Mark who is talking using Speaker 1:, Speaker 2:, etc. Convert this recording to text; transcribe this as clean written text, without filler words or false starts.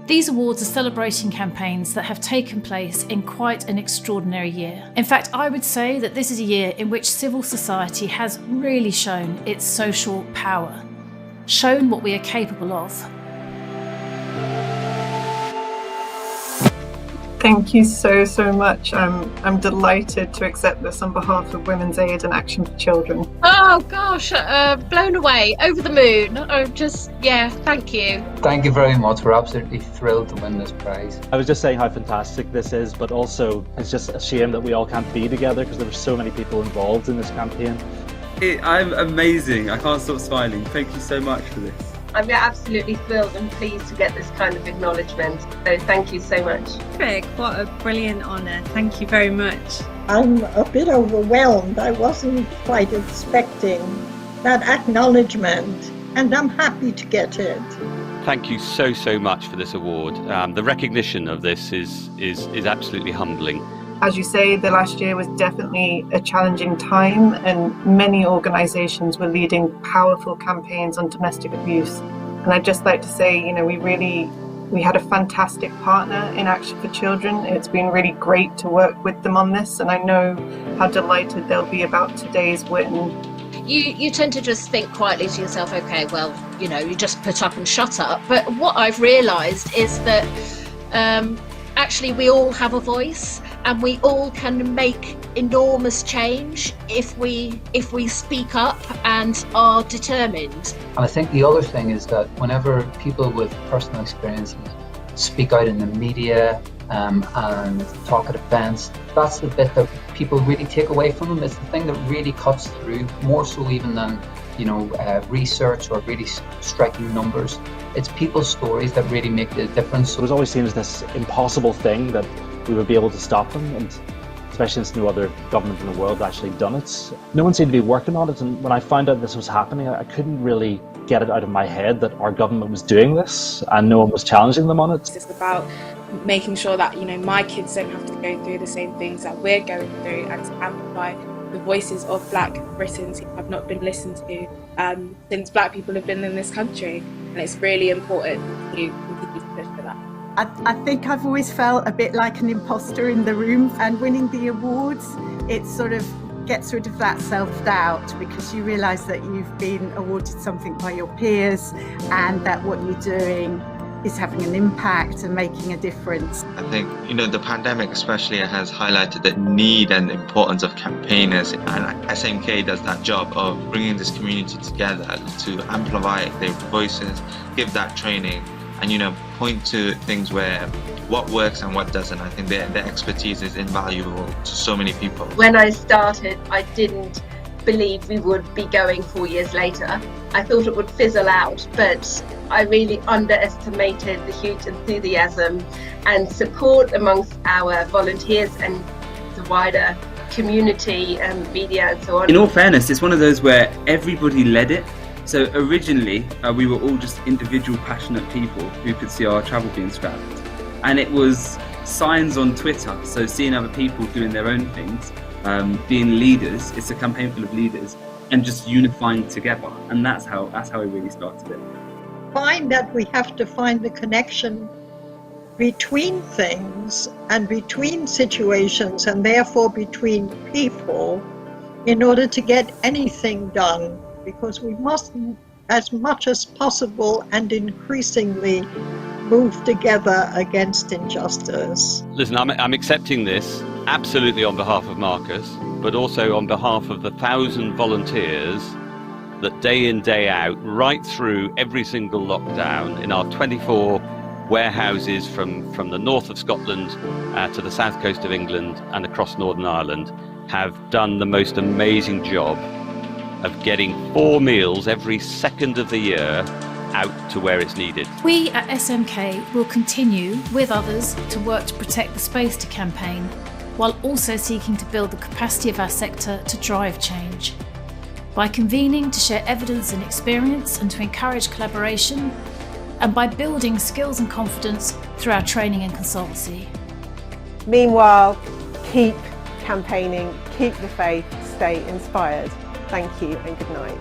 Speaker 1: These awards are celebrating campaigns that have taken place in quite an extraordinary year. In fact, I would say that this is a year in which civil society has really shown its social power, shown what we are capable of.
Speaker 2: Thank you so much. I'm delighted to accept this on behalf of Women's Aid and Action for Children.
Speaker 3: Oh gosh, blown away, over the moon. Thank you.
Speaker 4: Thank you very much. We're absolutely thrilled to win this prize.
Speaker 5: I was just saying how fantastic this is, but also it's just a shame that we all can't be together because there were so many people involved in this campaign.
Speaker 6: I'm amazing. I can't stop smiling. Thank you so much for this.
Speaker 7: I'm absolutely thrilled and pleased to get this kind of acknowledgement. So thank you so much.
Speaker 8: Rick, what a brilliant honour. Thank you very much.
Speaker 9: I'm a bit overwhelmed. I wasn't quite expecting that acknowledgement, and I'm happy to get it.
Speaker 10: Thank you so much for this award. The recognition of this is absolutely humbling.
Speaker 2: As you say, the last year was definitely a challenging time, and many organisations were leading powerful campaigns on domestic abuse. And I'd just like to say, we had a fantastic partner in Action for Children. It's been really great to work with them on this, and I know how delighted they'll be about today's win.
Speaker 3: You tend to just think quietly to yourself, okay, well, you just put up and shut up. But what I've realised is that actually we all have a voice, and we all can make enormous change if we speak up and are determined.
Speaker 4: And I think the other thing is that whenever people with personal experiences speak out in the media and talk at events, that's the bit that people really take away from them. It's the thing that really cuts through, more so even than research or really striking numbers. It's people's stories that really make the difference.
Speaker 5: It was always seen as this impossible thing that we would be able to stop them, and especially since no other government in the world had actually done it. No one seemed to be working on it, and when I found out this was happening, I couldn't really get it out of my head that our government was doing this and no one was challenging them on it.
Speaker 8: It's about making sure that my kids don't have to go through the same things that we're going through, and to amplify the voices of Black Britons who have not been listened to since Black people have been in this country, and it's really important to continue to push for that.
Speaker 9: I think I've always felt a bit like an imposter in the room, and winning the awards, it sort of gets rid of that self-doubt, because you realise that you've been awarded something by your peers and that what you're doing is having an impact and making a difference.
Speaker 11: I think, the pandemic especially has highlighted the need and importance of campaigners, and SMK does that job of bringing this community together to amplify their voices, give that training, and point to things where what works and what doesn't. I think their expertise is invaluable to so many people.
Speaker 7: When I started, I didn't believe we would be going 4 years later. I thought it would fizzle out, but I really underestimated the huge enthusiasm and support amongst our volunteers and the wider community and media and so on.
Speaker 6: In all fairness, it's one of those where everybody led it. So originally, we were all just individual passionate people who could see our travel being scrapped. And it was signs on Twitter, so seeing other people doing their own things, being leaders. It's a campaign full of leaders, and just unifying together. And that's how we really started it.
Speaker 9: Find that we have to find the connection between things and between situations, and therefore between people, in order to get anything done. Because we must, as much as possible and increasingly, move together against injustice.
Speaker 10: Listen, I'm accepting this absolutely on behalf of Marcus, but also on behalf of the 1,000 volunteers that day in, day out, right through every single lockdown in our 24 warehouses from the north of Scotland to the south coast of England and across Northern Ireland, have done the most amazing job of getting 4 meals every second of the year out to where it's needed.
Speaker 1: We at SMK will continue with others to work to protect the space to campaign, while also seeking to build the capacity of our sector to drive change. By convening to share evidence and experience and to encourage collaboration, and by building skills and confidence through our training and consultancy.
Speaker 12: Meanwhile, keep campaigning, keep the faith, stay inspired. Thank you and good night.